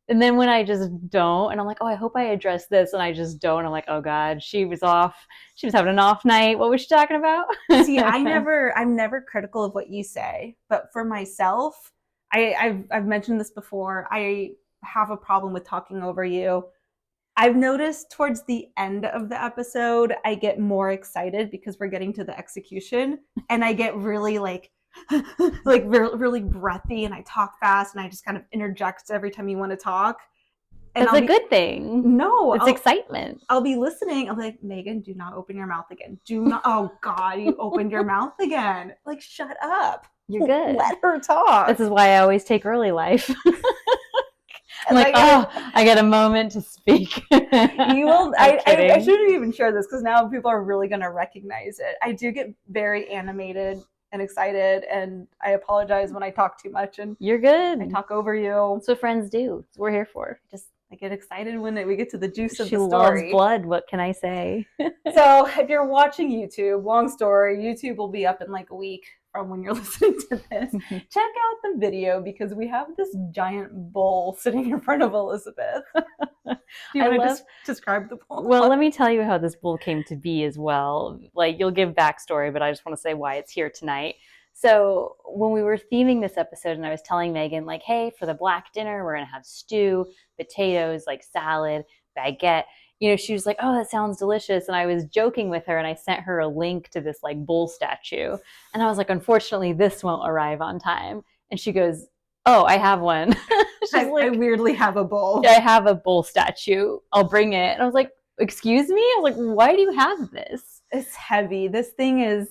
And then when I just don't, and I'm like, oh, I hope I address this, and I just don't, I'm like, oh God, she was off. She was having an off night. What was she talking about? See, I'm never critical of what you say, but for myself, I've mentioned this before. I have a problem with talking over you. I've noticed towards the end of the episode, I get more excited because we're getting to the execution, and I get really like really breathy, and I talk fast, and I just kind of interject every time you want to talk. And That's a good thing. No. It's excitement. I'll be listening. I'm like, Megan, do not open your mouth again. Do not. Oh, God, you opened your mouth again. Like, shut up. You're good. Let her talk. This is why I always take early life. I'm like, I get a moment to speak. You will. I shouldn't even share this because now people are really going to recognize it. I do get very animated and excited, and I apologize when I talk too much. And you're good. I talk over you. That's what friends do. That's what we're here for. I get excited when we get to the juice of the story. She loves blood. What can I say? So if you're watching YouTube, long story, YouTube will be up in like a week from when you're listening to this. Check out the video because we have this giant bowl sitting in front of Elizabeth. Do you want to describe the bowl? Well, let me tell you how this bowl came to be as well. Like, you'll give backstory, but I just want to say why it's here tonight. So when we were theming this episode and I was telling Megan, like, hey, for the black dinner, we're going to have stew, potatoes, like salad, baguette. You know, she was like, oh, that sounds delicious. And I was joking with her and I sent her a link to this like bull statue. And I was like, unfortunately, this won't arrive on time. And she goes, oh, I have one. I weirdly have a bull. I have a bull statue. I'll bring it. And I was like, excuse me? I was like, why do you have this? It's heavy. This thing is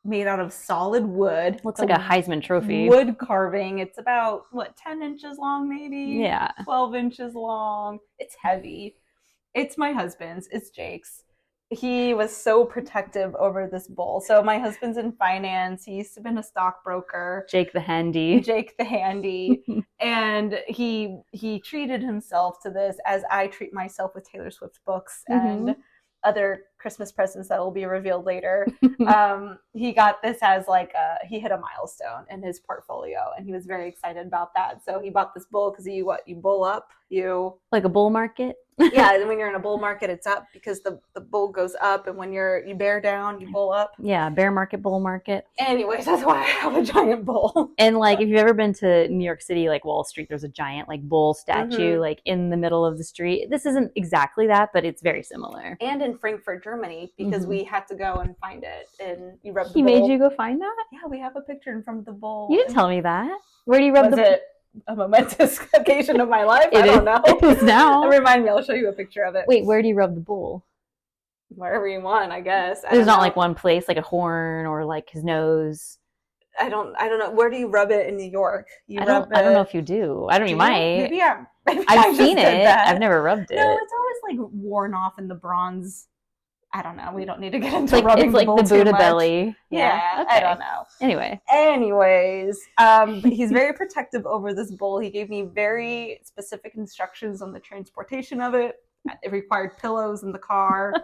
made out of solid wood. Looks like a Heisman Trophy. Wood carving. It's about, 10 inches long maybe? Yeah. 12 inches long. It's heavy. It's my husband's. It's Jake's. He was so protective over this bull. So my husband's in finance. He used to have been a stockbroker. Jake the Handy. And he treated himself to this as I treat myself with Taylor Swift books and other Christmas presents that will be revealed later. He got this as he hit a milestone in his portfolio and he was very excited about that. So he bought this bull because you bull up, like a bull market. Yeah, and when you're in a bull market, it's up because the bull goes up, and when you bear down, you bull up. Yeah, bear market, bull market. Anyways, that's why I have a giant bull. And if you've ever been to New York City, like Wall Street, there's a giant bull statue in the middle of the street. This isn't exactly that, but it's very similar. And in Frankfurt, Germany, because we had to go and find it, and you rubbed the bull. He made you go find that? Yeah, we have a picture in front of the bull. You didn't tell me that. Where do you rub it a momentous occasion of my life? I don't know. It is now. Remind me, I'll show you a picture of it. Wait, where do you rub the bull? Wherever you want, I guess. There's not one place, like a horn or his nose. I don't know. Where do you rub it in New York? I don't know if you do. I don't know. You might. Maybe I've seen it. I've never rubbed it. No, it's always worn off in the bronze. I don't know. We don't need to get into rubbing the bull the Buddha too belly. Yeah, okay. I don't know. Anyways, he's very protective over this bull. He gave me very specific instructions on the transportation of it. It required pillows in the car.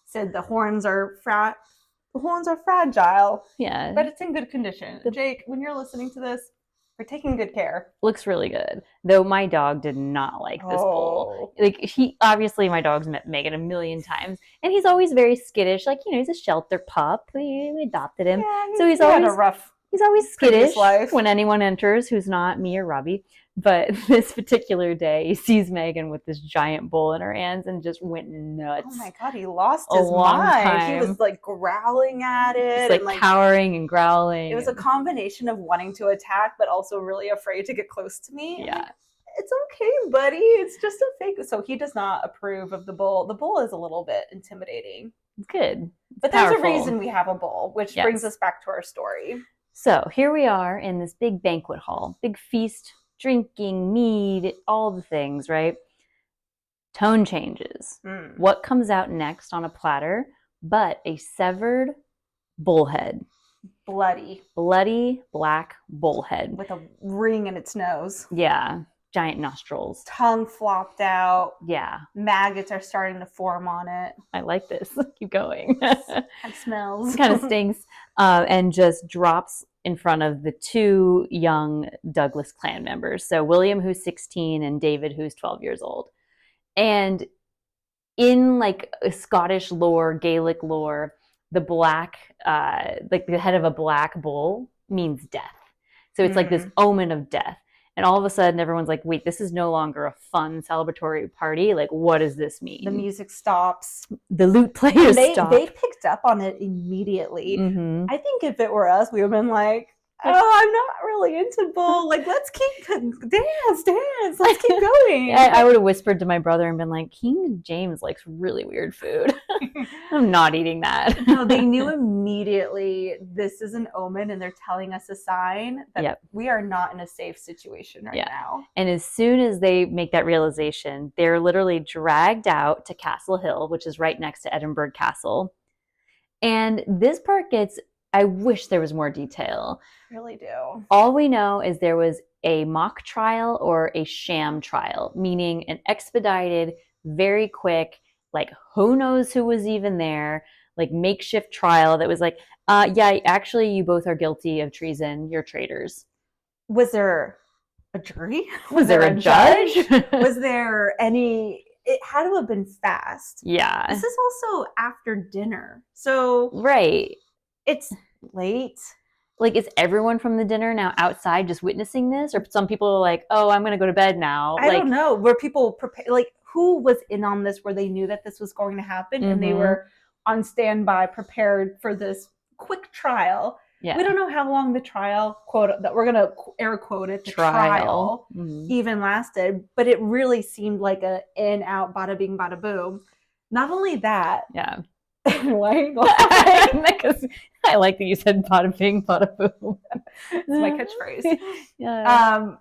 Said the horns are fragile. Yeah, but it's in good condition. Jake, when you're listening to this, we're taking good care. Looks really good. Though my dog did not like this bull. My dog's met Megan a million times. And he's always very skittish. He's a shelter pup. We adopted him. Yeah, so he's always skittish when anyone enters who's not me or Robbie. But this particular day, he sees Megan with this giant bull in her hands and just went nuts. Oh my God, he lost his mind. He was growling at it. Just cowering and growling. It was a combination of wanting to attack, but also really afraid to get close to me. Yeah. It's okay, buddy. It's just a fake. So he does not approve of the bull. The bull is a little bit intimidating. It's good. But there's a reason we have a bull, which brings us back to our story. So here we are in this big banquet hall, big feast, drinking, mead, all the things, right? Tone changes. What comes out next on a platter but a severed bullhead? Bloody black bullhead. With a ring in its nose. Yeah. Giant nostrils. Tongue flopped out. Yeah. Maggots are starting to form on it. I like this. Keep going. It smells. Kind of stinks. And just drops in front of the two young Douglas clan members. So William, who's 16, and David, who's 12 years old. And in Scottish lore, Gaelic lore, the black, the head of a black bull means death. So it's this omen of death. And all of a sudden, everyone's like, wait, this is no longer a fun celebratory party. What does this mean? The music stops. The lute players stop. They picked up on it immediately. I think if it were us, we would have been like, I'm not really into bull. Like, let's keep dance. Let's keep going. I would have whispered to my brother and been like, King James likes really weird food. I'm not eating that. No, they knew immediately this is an omen, and they're telling us a sign that we are not in a safe situation right now. And as soon as they make that realization, they're literally dragged out to Castle Hill, which is right next to Edinburgh Castle. And this part I wish there was more detail. I really do. All we know is there was a mock trial or a sham trial, meaning an expedited, very quick, like who knows who was even there, like makeshift trial that was like, actually you both are guilty of treason, you're traitors. Was there a jury? Was there a judge? Was there any... It had to have been fast. Yeah. This is also after dinner. So... Right. It's late. Like, is everyone from the dinner now outside just witnessing this? Or some people are like, oh, I'm going to go to bed now. I don't know. Were people prepared? Like, who was in on this where they knew that this was going to happen and they were on standby, prepared for this quick trial? Yeah. We don't know how long the trial, that we're going to air quote it, the trial even lasted. But it really seemed like a in, out, bada bing, bada boom. Not only that. Yeah. Why? Because I like that you said bada bing, bada boom. It's my catchphrase. Yeah.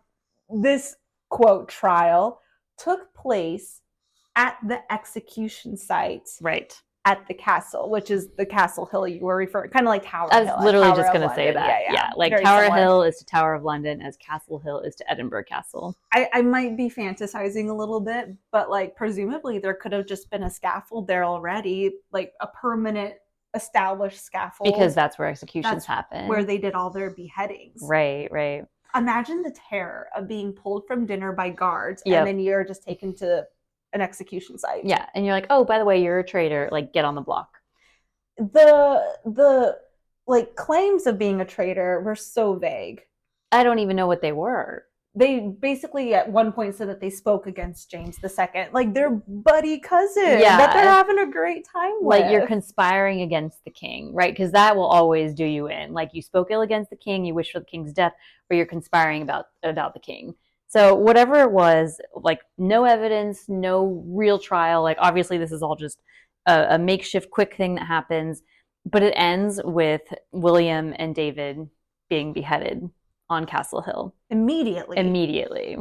This quote trial took place at the execution site. Right. At the castle, which is the Castle Hill you were referring, kind of like Tower Hill. I was literally just going to say that. Yeah. Like very Tower similar. Hill is to Tower of London as Castle Hill is to Edinburgh Castle. I might be fantasizing a little bit, but like presumably there could have just been a scaffold there already, like a permanent established scaffold. Because that's where executions happen. Where they did all their beheadings. Right, right. Imagine the terror of being pulled from dinner by guards and then you're just taken to an execution site. Yeah, and you're like, oh, by the way, you're a traitor. Like, get on the block. The like claims of being a traitor were so vague. I don't even know what they were. They basically at one point said that they spoke against James II, like their buddy cousin that they're having a great time with. Like you're conspiring against the king, right? Because that will always do you in. Like you spoke ill against the king, you wish for the king's death, or you're conspiring about the king. So whatever it was, like no evidence, no real trial. Like obviously this is all just a makeshift quick thing that happens. But it ends with William and David being beheaded on Castle Hill. Immediately.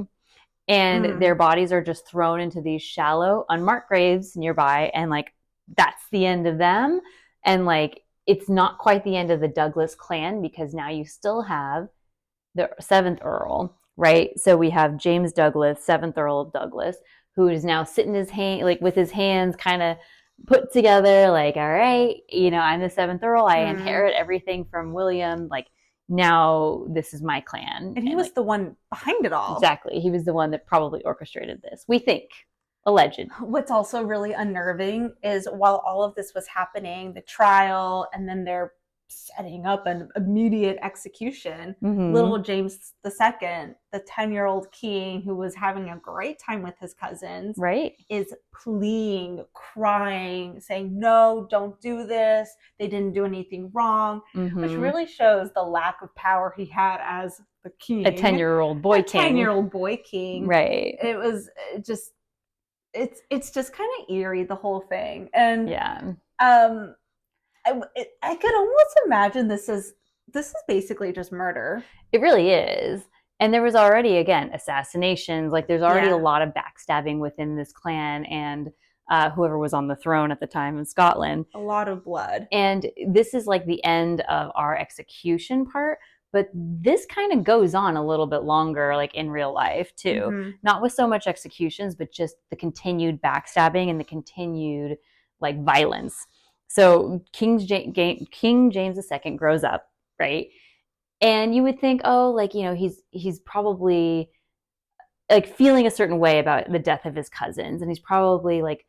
And their bodies are just thrown into these shallow, unmarked graves nearby. And like, that's the end of them. And like, it's not quite the end of the Douglas clan because now you still have the 7th Earl. Right, so we have James Douglas, 7th Earl of Douglas, who is now sitting his hand, like with his hands kind of put together, like, all right, you know, I'm the 7th Earl, I inherit everything from William, like, now this is my clan. And he was like, the one behind it all. Exactly, he was the one that probably orchestrated this, we think, alleged. What's also really unnerving is while all of this was happening, the trial, and then they're setting up an immediate execution. Little James II, the 10-year-old king who was having a great time with his cousins, right, is pleading, crying, saying, no, don't do this. They didn't do anything wrong, which really shows the lack of power he had as the king. A 10-year-old boy king. 10-year-old boy king. Right. It was just, it's just kind of eerie, the whole thing. And I could almost imagine this is basically just murder. It really is. And there was already, again, assassinations. Like there's already a lot of backstabbing within this clan and whoever was on the throne at the time in Scotland. A lot of blood. And this is like the end of our execution part. But this kind of goes on a little bit longer, like in real life too. Not with so much executions, but just the continued backstabbing and the continued like violence. So King James II grows up, right? And you would think, oh, like, you know, he's probably like feeling a certain way about the death of his cousins. And he's probably like,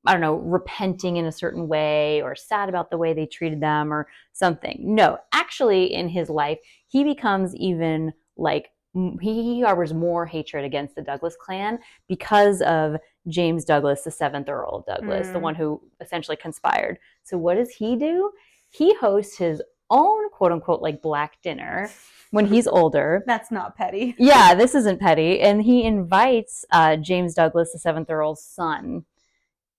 I don't know, repenting in a certain way or sad about the way they treated them or something. No, actually in his life, he becomes even like, he harbors more hatred against the Douglas clan because of James Douglas, the 7th Earl of Douglas, the one who essentially conspired. So what does he do? He hosts his own quote unquote like black dinner when he's older. That's not petty. Yeah, this isn't petty. And he invites James Douglas, the seventh Earl's son.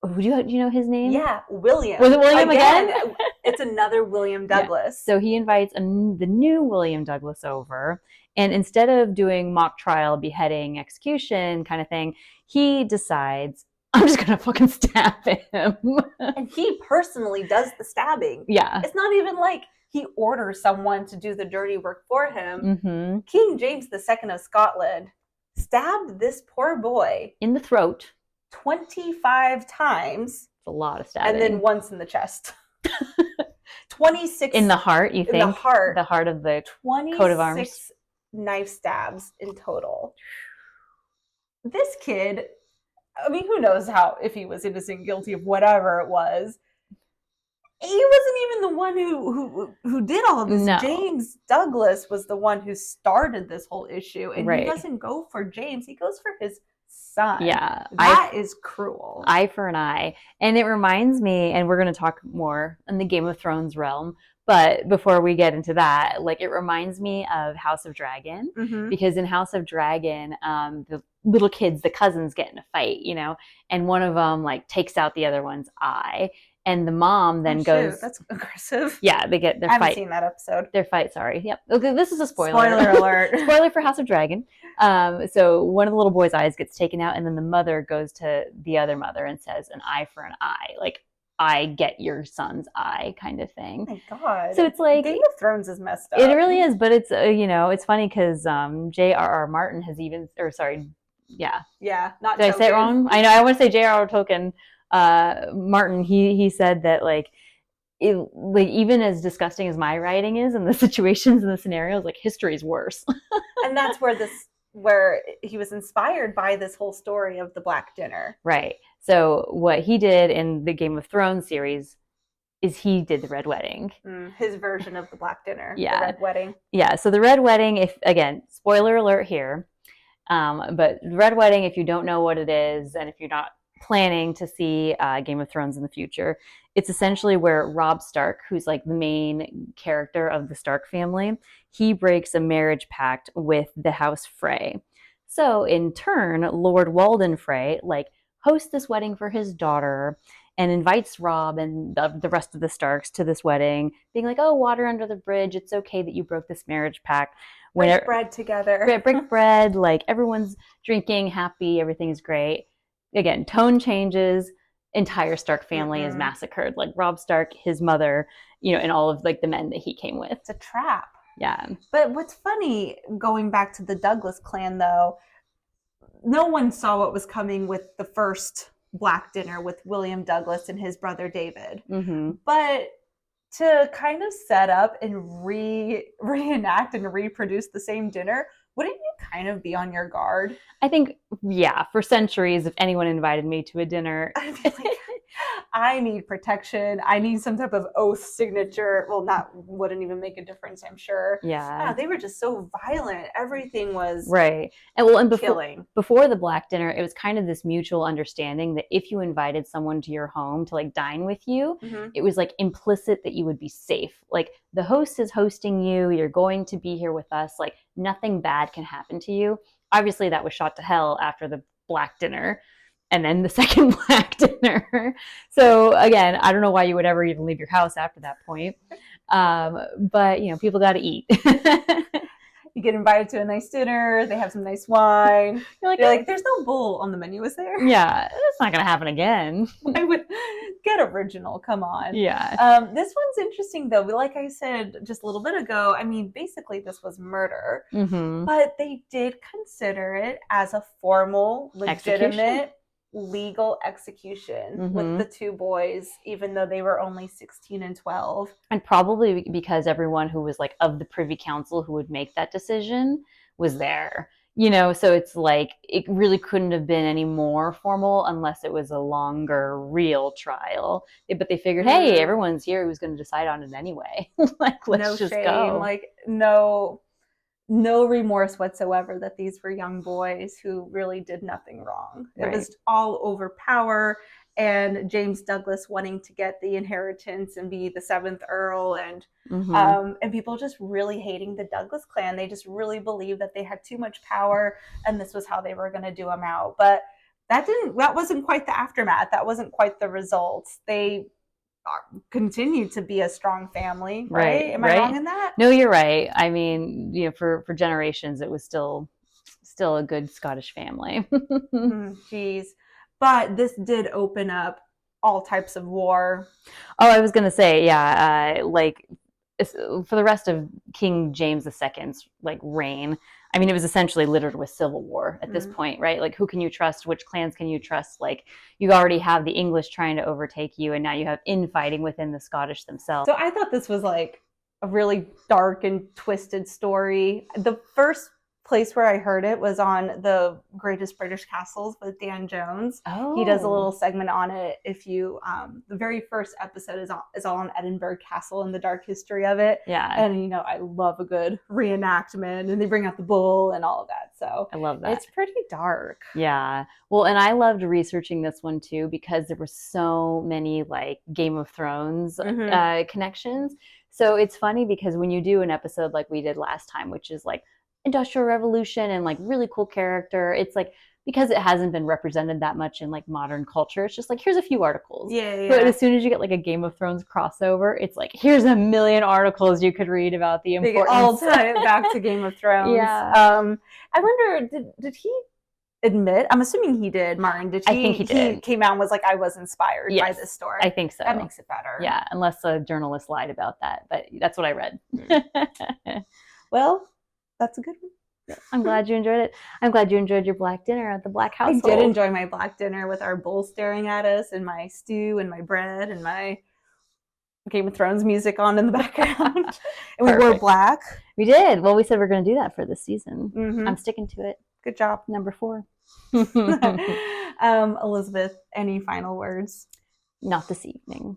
Do you know his name? Yeah, William. Was it William again? It's another William Douglas. Yeah. So he invites the new William Douglas over. And instead of doing mock trial, beheading, execution kind of thing, he decides, I'm just going to fucking stab him. And he personally does the stabbing. Yeah. It's not even like he orders someone to do the dirty work for him. Mm-hmm. King James II of Scotland stabbed this poor boy in the throat 25 times. It's a lot of stabbing. And then once in the chest. 26 in the heart, you think? In the heart. The heart of the coat of arms. 26 knife stabs in total. This kid, I mean, who knows if he was innocent, guilty of whatever it was. He wasn't even the one who did all of this. No. James Douglas was the one who started this whole issue. And he doesn't go for James. He goes for his son. Yeah. That is cruel. Eye for an eye. And it reminds me, and we're going to talk more in the Game of Thrones realm, but before we get into that, like, it reminds me of House of Dragon, because in House of Dragon, the little kids, the cousins, get in a fight, you know, and one of them like takes out the other one's eye. And the mom then goes... Shoot, that's aggressive. Yeah, they get their fight. I haven't seen that episode. Their fight, sorry. Yep. Okay, this is a spoiler. Spoiler alert. Spoiler for House of Dragon. So one of the little boy's eyes gets taken out, and then the mother goes to the other mother and says, an eye for an eye. Like, I get your son's eye kind of thing. Oh my God. So it's like... Game of Thrones is messed up. It really is, but it's, you know, it's funny because J.R.R. Martin has even... Or sorry, yeah. Yeah, not Did Tolkien. I say it wrong? I know, I want to say J.R.R. Tolkien. Martin, he said that like even as disgusting as my writing is and the situations and the scenarios, like, history is worse. And that's where he was inspired by this whole story of the Black Dinner. Right. So what he did in the Game of Thrones series is he did the Red Wedding. His version of the Black Dinner. Yeah. The Red Wedding. Yeah. So the Red Wedding, if again, spoiler alert here, but the Red Wedding, if you don't know what it is, and if you're not planning to see Game of Thrones in the future, it's essentially where Robb Stark, who's like the main character of the Stark family, he breaks a marriage pact with the House Frey. So in turn, Lord Walden Frey like hosts this wedding for his daughter and invites Robb and the rest of the Starks to this wedding, being like, oh, water under the bridge, it's okay that you broke this marriage pact. Break bread together. Break bread, like, everyone's drinking, happy, everything's great. Again, tone changes, entire Stark family is massacred. Like, Robb Stark, his mother, you know, and all of like the men that he came with. It's a trap. Yeah. But what's funny, going back to the Douglas clan though, no one saw what was coming with the first Black Dinner with William Douglas and his brother David. But to kind of set up and reenact and reproduce the same dinner, wouldn't you kind of be on your guard? I think, yeah, for centuries, if anyone invited me to a dinner, I'd be like, I need protection. I need some type of oath signature. Well, that wouldn't even make a difference, I'm sure. Yeah. They were just so violent. Everything was right. And killing. Before the Black Dinner, it was kind of this mutual understanding that if you invited someone to your home to like dine with you, it was like implicit that you would be safe. Like, the host is hosting you, you're going to be here with us, like, nothing bad can happen to you. Obviously, that was shot to hell after the Black Dinner and then the second Black Dinner. So again, I don't know why you would ever even leave your house after that point. But, you know, people got to eat. You get invited to a nice dinner. They have some nice wine. You're like, there's no bull on the menu, is there? Yeah, that's not going to happen again. I would get original. Come on. Yeah. This one's interesting, though. Like I said just a little bit ago, I mean, basically this was murder. But they did consider it as a formal, legitimate, legal execution with the two boys, even though they were only 16 and 12. And probably because everyone who was like of the Privy Council who would make that decision was there, you know, so it's like it really couldn't have been any more formal unless it was a longer real trial. But they figured, hey, everyone's here who's going to decide on it anyway. Like, let's just go. Like, no remorse whatsoever that these were young boys who really did nothing wrong. It was all over power and James Douglas wanting to get the inheritance and be the 7th Earl, and people just really hating the Douglas clan. They just really believed that they had too much power, and this was how they were going to do them out. But that wasn't quite the aftermath. That wasn't quite the results. They continued to be a strong family, right? Am I wrong in that? No, you're right. I mean, for generations, it was still a good Scottish family. Jeez. But this did open up all types of war. Oh, I was going to say, yeah, for the rest of King James II's reign, I mean, it was essentially littered with civil war at this point, right? Like, who can you trust? Which clans can you trust? Like, you already have the English trying to overtake you, and now you have infighting within the Scottish themselves. So I thought this was like a really dark and twisted story. The first place where I heard it was on the Greatest British Castles with Dan Jones. Oh. He does a little segment on it. If you, the very first episode is all on Edinburgh Castle and the dark history of it. Yeah. And, I love a good reenactment, and they bring out the bull and all of that. So I love that. It's pretty dark. Yeah. Well, and I loved researching this one too, because there were so many Game of Thrones connections. So it's funny because when you do an episode like we did last time, which is Industrial Revolution and really cool character, it's because it hasn't been represented that much in modern culture, it's just here's a few articles. Yeah. But as soon as you get a Game of Thrones crossover, it's here's a million articles you could read about the importance. All tie it back to Game of Thrones. Yeah. I wonder, did he admit? I'm assuming he did, Martin. Did he? I think he did. He came out and was I was inspired by this story. I think so. That makes it better. Yeah, unless a journalist lied about that, but that's what I read. Well, that's a good one. I'm glad you enjoyed it. I'm glad you enjoyed your black dinner at the Black household. I did enjoy my black dinner with our bull staring at us, and my stew and my bread and my Game of Thrones music on in the background. And we wore black. We did. Well, we said we're going to do that for this season. I'm sticking to it. Good job. Number 4. Elizabeth, any final words? Not this evening.